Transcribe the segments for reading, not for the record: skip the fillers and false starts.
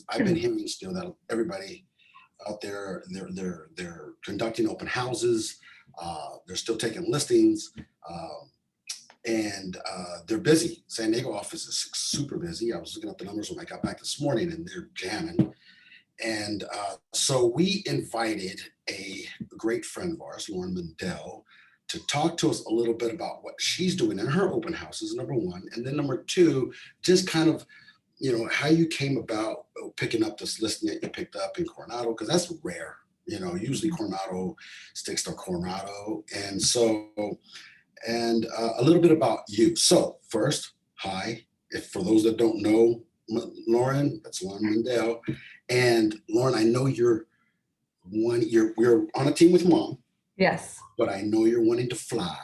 I've been hearing still that everybody out there, they're conducting open houses. They're still taking listings, and they're busy. San Diego office is super busy. I was looking at the numbers when I got back this morning, and they're jamming. And so we invited a great friend of ours, Lauren Mendel, to talk to us a little bit about what she's doing in her open houses, number one. And then number two, just kind of, how you came about picking up this listing that you picked up in Coronado, because that's rare. Usually Coronado sticks to Coronado. And so, and a little bit about you. So first, hi. If for those that don't know, Lauren, that's Lauren Mendel. And Lauren, I know you're on a team with Mom. Yes. But I know you're wanting to fly.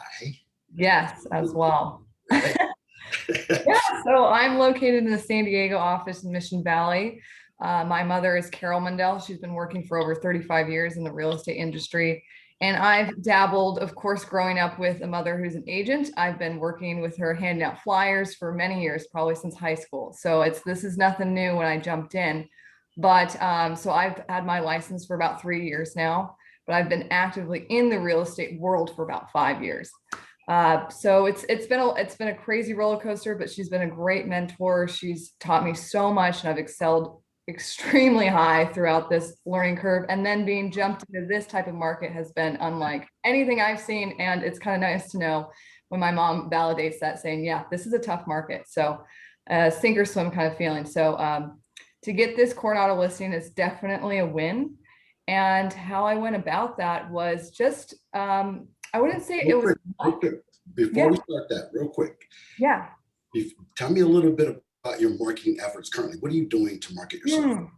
Yes, as well. Yeah, so I'm located in the San Diego office in Mission Valley. My mother is Carol Mendel. She's been working for over 35 years in the real estate industry. And I've dabbled, of course, growing up with a mother who's an agent. I've been working with her handing out flyers for many years, probably since high school. So this is nothing new when I jumped in. But so I've had my license for about 3 years now, but I've been actively in the real estate world for about 5 years. So it's been a crazy roller coaster, but she's been a great mentor. She's taught me so much, and I've excelled extremely high throughout this learning curve. And then being jumped into this type of market has been unlike anything I've seen. And it's kind of nice to know when my mom validates that, saying, yeah, this is a tough market. So sink or swim kind of feeling. So to get this Coronado listing is definitely a win. And how I went about that was just, I wouldn't say it was. Before we start that, real quick. Yeah. Tell me a little bit about your marketing efforts currently. What are you doing to market yourself?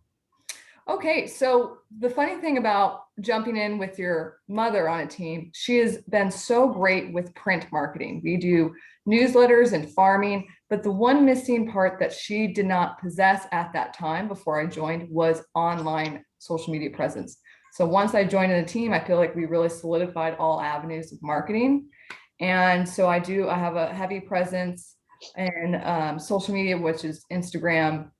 Okay, so the funny thing about jumping in with your mother on a team, she has been so great with print marketing. We do newsletters and farming, but the one missing part that she did not possess at that time before I joined was online social media presence. So once I joined in the team, I feel like we really solidified all avenues of marketing. And so I have a heavy presence in social media, which is Instagram,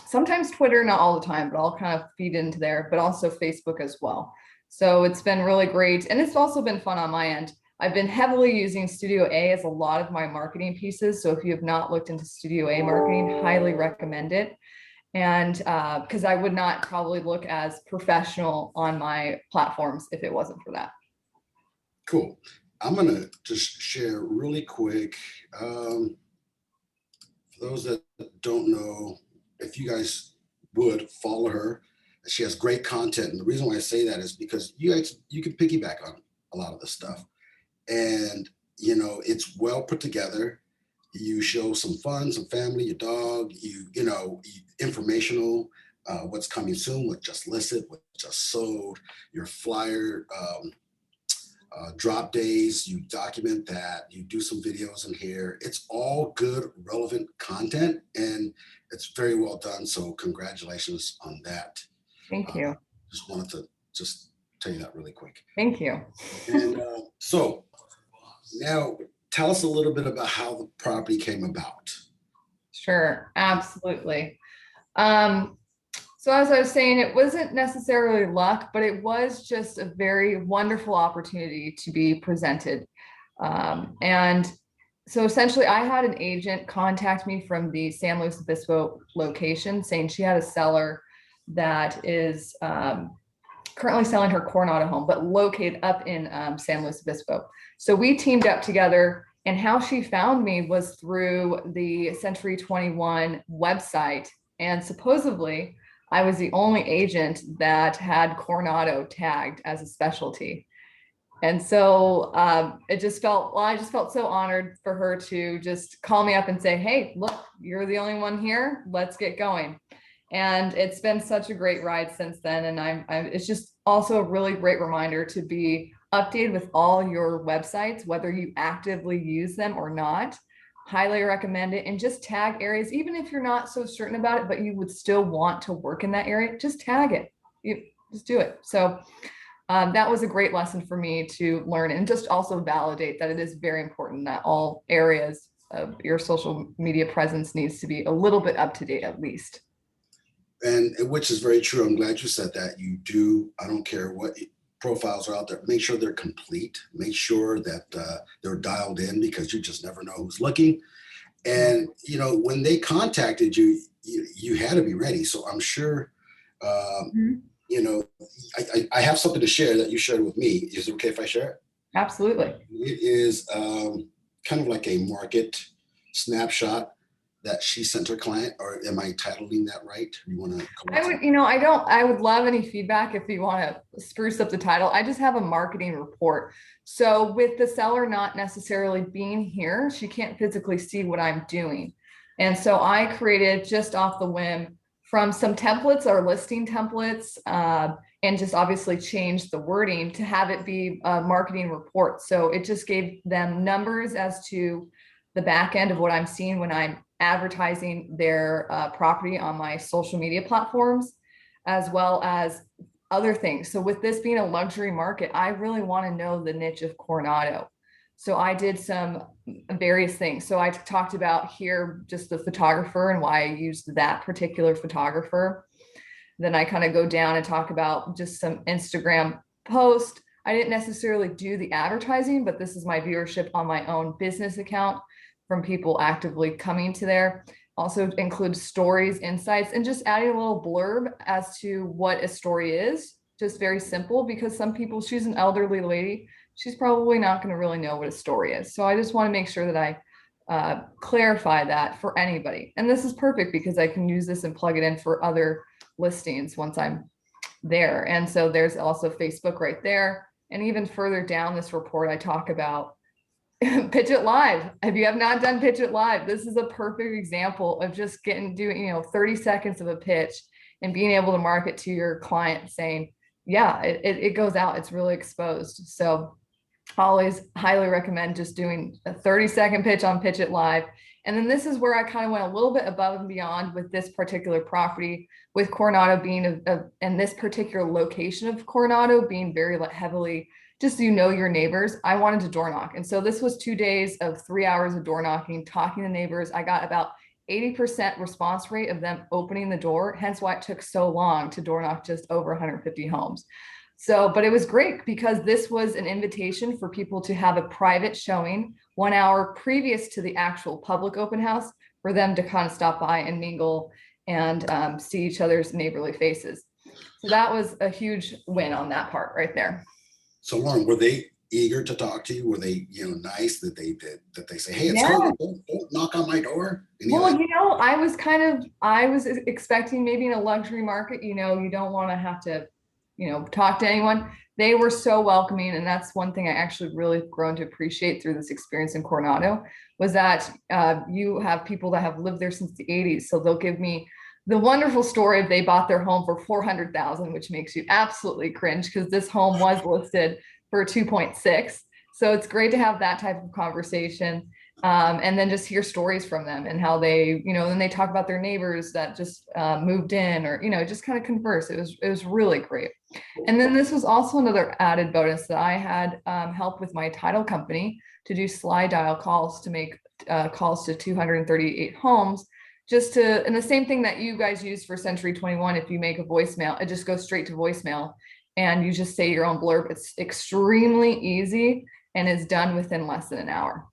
sometimes Twitter, not all the time, but I'll kind of feed into there, but also Facebook as well. So it's been really great. And it's also been fun on my end. I've been heavily using Studio A as a lot of my marketing pieces. So if you have not looked into Studio A marketing, highly recommend it. And because I would not probably look as professional on my platforms if it wasn't for that. Cool. I'm going to just share really quick. For those that don't know, if you guys would follow her, she has great content. And the reason why I say that is because you can piggyback on a lot of this stuff. And, it's well put together. You show some fun, some family, your dog, informational, what's coming soon, what just listed, what just sold, your flyer, drop days, you document that, you do some videos in here. It's all good, relevant content, and it's very well done. So congratulations on that. Thank you. Just wanted to just tell you that really quick. Thank you. And so now tell us a little bit about how the property came about. Sure, absolutely. So as I was saying, it wasn't necessarily luck, but it was just a very wonderful opportunity to be presented. And so essentially I had an agent contact me from the San Luis Obispo location saying she had a seller that is currently selling her Coronado home, but located up in San Luis Obispo. So we teamed up together, and how she found me was through the Century 21 website. And supposedly I was the only agent that had Coronado tagged as a specialty. And so I just felt so honored for her to just call me up and say, hey, look, you're the only one here. Let's get going. And it's been such a great ride since then. And it's just also a really great reminder to be updated with all your websites, whether you actively use them or not. Highly recommend it. And just tag areas, even if you're not so certain about it, but you would still want to work in that area, just tag it. You just do it. So that was a great lesson for me to learn, and just also validate that it is very important that all areas of your social media presence needs to be a little bit up to date at least. And which is very true. I'm glad you said that. You do. I don't care what profiles are out there. Make sure they're complete. Make sure that they're dialed in, because you just never know who's looking. And when they contacted you, you had to be ready. So I'm sure. Um, Mhm. I have something to share that you shared with me. Is it okay if I share it? Absolutely. It is kind of like a market snapshot that she sent her client, or am I titling that right? You want to I correct me? would, I would love any feedback if you want to spruce up the title. I just have a marketing report. So with the seller not necessarily being here, she can't physically see what I'm doing. And so I created just off the whim from some templates or listing templates, and just obviously changed the wording to have it be a marketing report. So it just gave them numbers as to the back end of what I'm seeing when I'm advertising their property on my social media platforms, as well as other things. So with this being a luxury market, I really want to know the niche of Coronado. So I did some various things. So I talked about here just the photographer and why I used that particular photographer. Then I kind of go down and talk about just some Instagram post. I didn't necessarily do the advertising, but this is my viewership on my own business account from people actively coming to there. Also includes stories, insights, and just adding a little blurb as to what a story is. Just very simple, because some people, she's an elderly lady, she's probably not going to really know what a story is. So I just want to make sure that I clarify that for anybody. And this is perfect because I can use this and plug it in for other listings once I'm there. And so there's also Facebook right there. And even further down this report, I talk about Pitch It Live. If you have not done Pitch It Live, this is a perfect example of just doing 30 seconds of a pitch and being able to market to your client saying, yeah, it goes out. It's really exposed. So always highly recommend just doing a 30-second pitch on Pitch It Live. And then this is where I kind of went a little bit above and beyond with this particular property, with Coronado being and this particular location of Coronado being very heavily, just your neighbors. I wanted to door knock. And so this was 2 days of 3 hours of door knocking, talking to neighbors. I got about 80% response rate of them opening the door, hence why it took so long to door knock just over 150 homes. So, but it was great because this was an invitation for people to have a private showing 1 hour previous to the actual public open house for them to kind of stop by and mingle and see each other's neighborly faces. So that was a huge win on that part right there. So Lauren, were they eager to talk to you? Were they, nice that they did, that they say, hey, it's Yeah. cool, don't knock on my door? Well, I was expecting maybe in a luxury market, you don't want to have to, talk to anyone. They were so welcoming. And that's one thing I actually really grown to appreciate through this experience in Coronado was that you have people that have lived there since the 80s. So they'll give me the wonderful story of they bought their home for 400,000, which makes you absolutely cringe because this home was listed for 2.6. So it's great to have that type of conversation. And then just hear stories from them and how they, then they talk about their neighbors that just moved in or, just kind of converse. It was really great. And then this was also another added bonus that I had help with my title company to do slide dial calls to make calls to 238 homes. And the same thing that you guys use for Century 21, if you make a voicemail, it just goes straight to voicemail and you just say your own blurb. It's extremely easy and is done within less than an hour.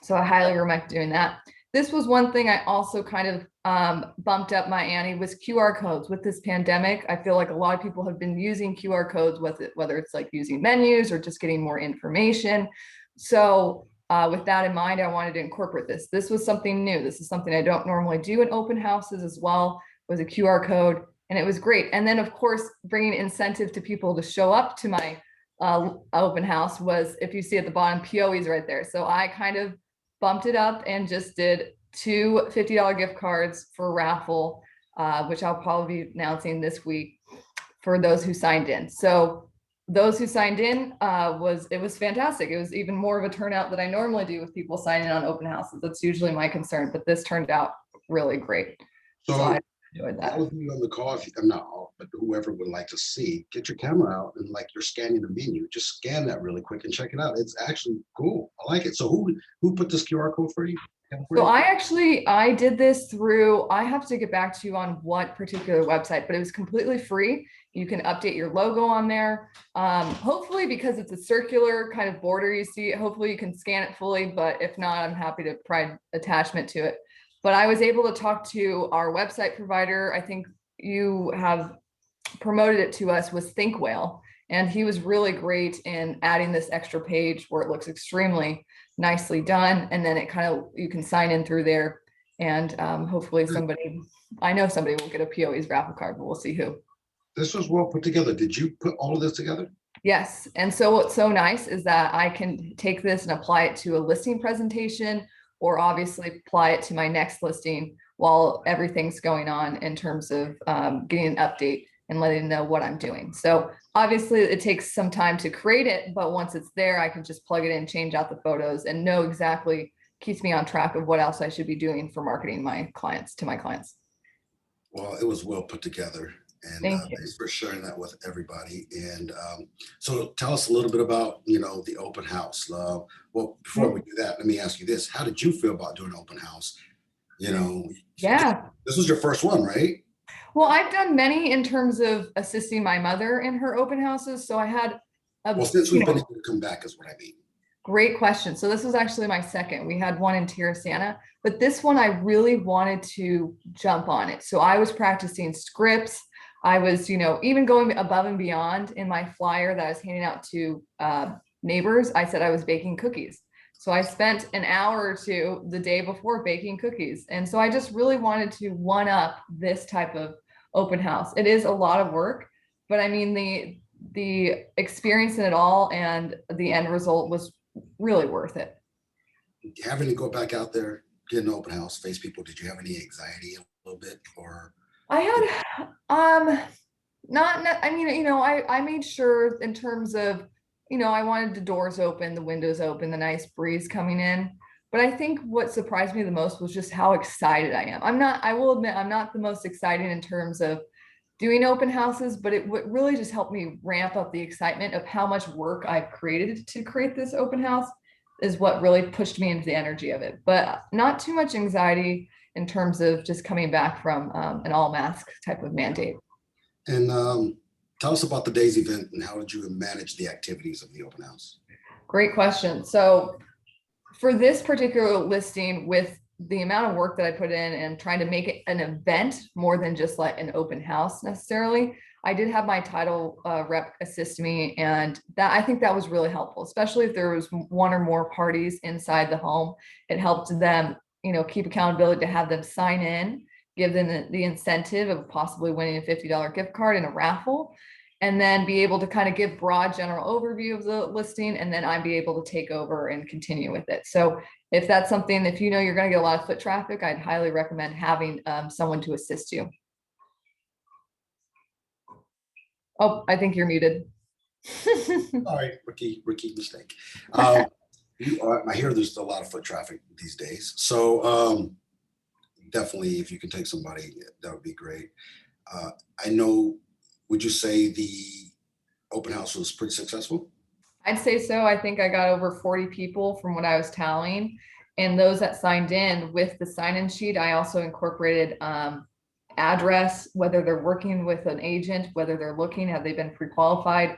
So I highly recommend doing that. This was one thing I also kind of bumped up my ante was QR codes. With this pandemic, I feel like a lot of people have been using QR codes, whether it's like using menus or just getting more information. So with that in mind, I wanted to incorporate this. This was something new. This is something I don't normally do in open houses as well, was a QR code, and it was great. And then of course, bringing incentive to people to show up to my open house was, if you see at the bottom, POE's right there. So I kind of bumped it up and just did 2 $50 gift cards for a raffle, which I'll probably be announcing this week for those who signed in. So those who signed in, it was fantastic. It was even more of a turnout that I normally do with people signing on open houses. That's usually my concern, but this turned out really great. So I enjoyed that. All of you on the call, if I'm not all, but whoever would like to see, get your camera out and like you're scanning the menu, just scan that really quick and check it out. It's actually cool. I like it. So who put this QR code for you? So I did this through, I have to get back to you on what particular website, but it was completely free. You can update your logo on there. Hopefully because it's a circular kind of border you see, hopefully you can scan it fully, but if not, I'm happy to provide attachment to it. But I was able to talk to our website provider. I think you have promoted it to us, was ThinkWhale. And he was really great in adding this extra page where it looks extremely nicely done. And then it kind of, you can sign in through there. And hopefully somebody, I know somebody will get a POE's raffle card, but we'll see who. This was well put together. Did you put all of this together? Yes. And so what's so nice is that I can take this and apply it to a listing presentation, or obviously apply it to my next listing while everything's going on in terms of getting an update and letting them know what I'm doing. So obviously it takes some time to create it, but once it's there, I can just plug it in, change out the photos, and know exactly, keeps me on track of what else I should be doing for marketing my clients to my clients. Well, it was well put together. And Thank you. thanks for sharing that with everybody. And so tell us a little bit about, the open house. Well, before we do that, let me ask you this. How did you feel about doing an open house? Yeah. This was your first one, right? Well, I've done many in terms of assisting my mother in her open houses. So I had a, Well, since we've been able to come back is what I mean. great question. So this was actually my second. We had one in Terrasana, but this one I really wanted to jump on it. So I was practicing scripts. I was, even going above and beyond in my flyer that I was handing out to neighbors. I said I was baking cookies. So I spent an hour or two the day before baking cookies. And so I just really wanted to one up this type of open house. It is a lot of work, but I mean, the experience in it all and the end result was really worth it. Having to go back out there, get an open house, face people, did you have any anxiety a little bit, or? I had, I made sure in terms of, I wanted the doors open, the windows open, the nice breeze coming in. But I think what surprised me the most was just how excited I am. I will admit, I'm not the most excited in terms of doing open houses, but it would really just help me ramp up the excitement of how much work I've created to create this open house is what really pushed me into the energy of it. But not too much anxiety in terms of just coming back from an all mask type of mandate. And tell us about the day's event and how did you manage the activities of the open house? Great question. So for this particular listing, with the amount of work that I put in and trying to make it an event more than just like an open house necessarily, I did have my title rep assist me, and that I think that was really helpful, especially if there was one or more parties inside the home. It helped them, keep accountability to have them sign in, give them the incentive of possibly winning a $50 gift card in a raffle, and then be able to kind of give broad general overview of the listing, and then I'd be able to take over and continue with it. So if that's something, if you're going to get a lot of foot traffic, I'd highly recommend having someone to assist you. Oh, I think you're muted. All right, rookie mistake. I hear there's a lot of foot traffic these days. So definitely, if you can take somebody, that would be great. I know, would you say the open house was pretty successful? I'd say so. I think I got over 40 people from what I was tallying. And those that signed in with the sign-in sheet, I also incorporated address, whether they're working with an agent, whether they're looking, have they been pre-qualified,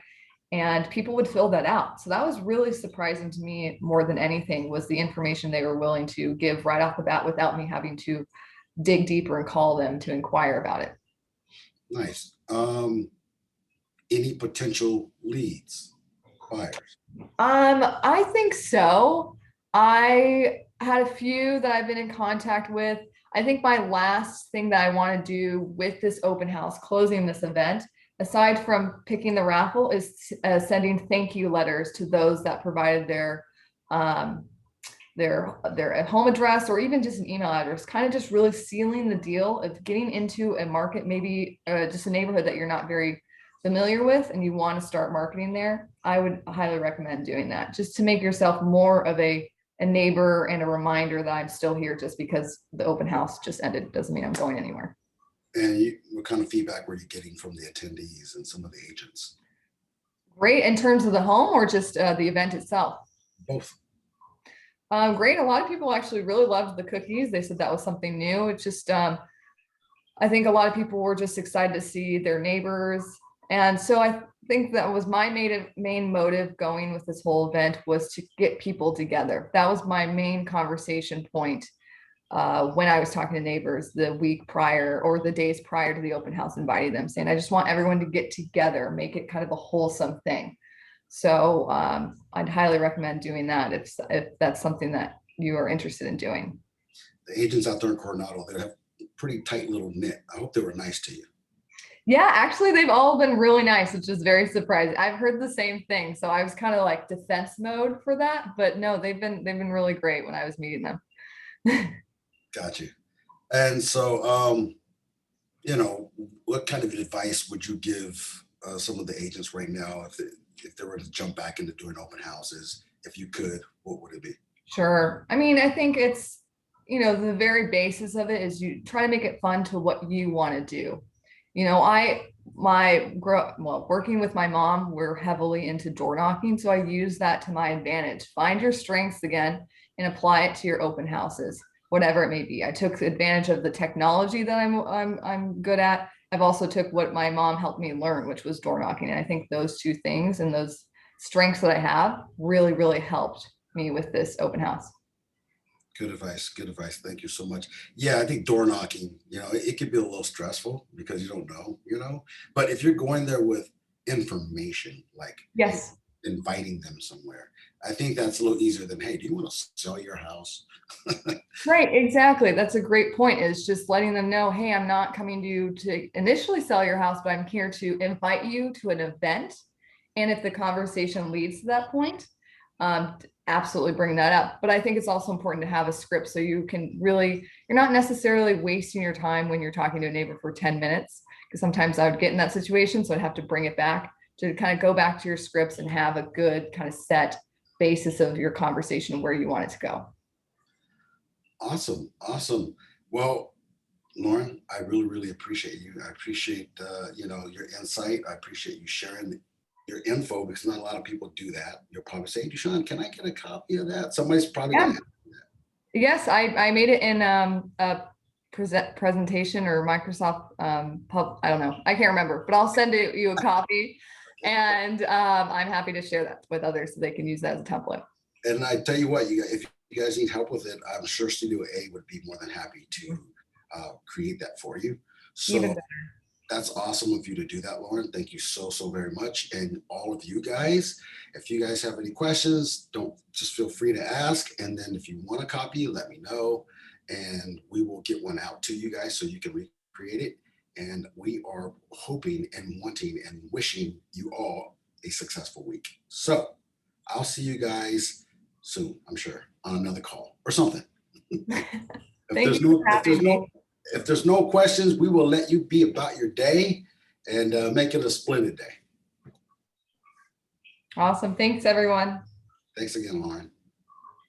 and people would fill that out. So that was really surprising to me more than anything, was the information they were willing to give right off the bat without me having to dig deeper and call them to inquire about it. Nice. Any potential leads, buyers? I think so. I had a few that I've been in contact with. I think my last thing that I want to do with this open house, closing this event, aside from picking the raffle, is sending thank you letters to those that provided their home address or even just an email address, kind of just really sealing the deal of getting into a market, maybe just a neighborhood that you're not very familiar with and you want to start marketing there. I would highly recommend doing that, just to make yourself more of a neighbor and a reminder that I'm still here. Just because the open house just ended doesn't mean I'm going anywhere. And what kind of feedback were you getting from the attendees and some of the agents? Great. In terms of the home or just the event itself? Both. Great. A lot of people actually really loved the cookies. They said that was something new. It's just, I think a lot of people were just excited to see their neighbors. And so I think that was my main motive going with this whole event, was to get people together. That was my main conversation point when I was talking to neighbors the week prior or the days prior to the open house, inviting them, saying, I just want everyone to get together, make it kind of a wholesome thing. So I'd highly recommend doing that if that's something that you are interested in doing. The agents out there in Coronado, they have pretty tight little knit. I hope they were nice to you. Yeah, actually, they've all been really nice, which is very surprising. I've heard the same thing, so I was kind of like defense mode for that, but no, they've been really great when I was meeting them. Got you. And so, you know, what kind of advice would you give some of the agents right now if they were to jump back into doing open houses? If you could, what would it be? Sure. I mean, I think it's, the very basis of it is you try to make it fun to what you want to do. Working with my mom, we're heavily into door knocking. So I use that to my advantage. Find your strengths again and apply it to your open houses, whatever it may be. I took advantage of the technology that I'm good at. I've also took what my mom helped me learn, which was door knocking. And I think those two things and those strengths that I have really, really helped me with this open house. Good advice. Good advice. Thank you so much. Yeah, I think door knocking, it could be a little stressful because you don't know. But if you're going there with information, like Yes. inviting them somewhere, I think that's a little easier than, hey, do you want to sell your house? Right, exactly. That's a great point, is just letting them know, hey, I'm not coming to you to initially sell your house, but I'm here to invite you to an event. And if the conversation leads to that point, absolutely bring that up. But I think it's also important to have a script so you can really, you're not necessarily wasting your time when you're talking to a neighbor for 10 minutes, because sometimes I would get in that situation. So I'd have to bring it back to kind of go back to your scripts and have a good kind of set basis of your conversation where you want it to go. Awesome. Awesome. Well, Lauren, I really, really appreciate you. I appreciate, your insight. I appreciate you sharing your info because not a lot of people do that. You'll probably say, Deshaun, can I get a copy of that? Somebody's probably Yeah. going to. Yes, I made it in a presentation or Microsoft I don't know. I can't remember, but I'll send you a copy. And I'm happy to share that with others so they can use that as a template. And I tell you what, if you guys need help with it, I'm sure Studio A would be more than happy to create that for you. Even So better. that's awesome of you to do that, Lauren. Thank you so, so very much. And all of you guys, if you guys have any questions, don't just feel free to ask. And then if you want a copy, let me know and we will get one out to you guys so you can recreate it. And we are hoping and wanting and wishing you all a successful week. So I'll see you guys soon, I'm sure, on another call or something. Thank you for having me. If there's no questions, we will let you be about your day and make it a splendid day. Awesome. Thanks, everyone. Thanks again, Lauren.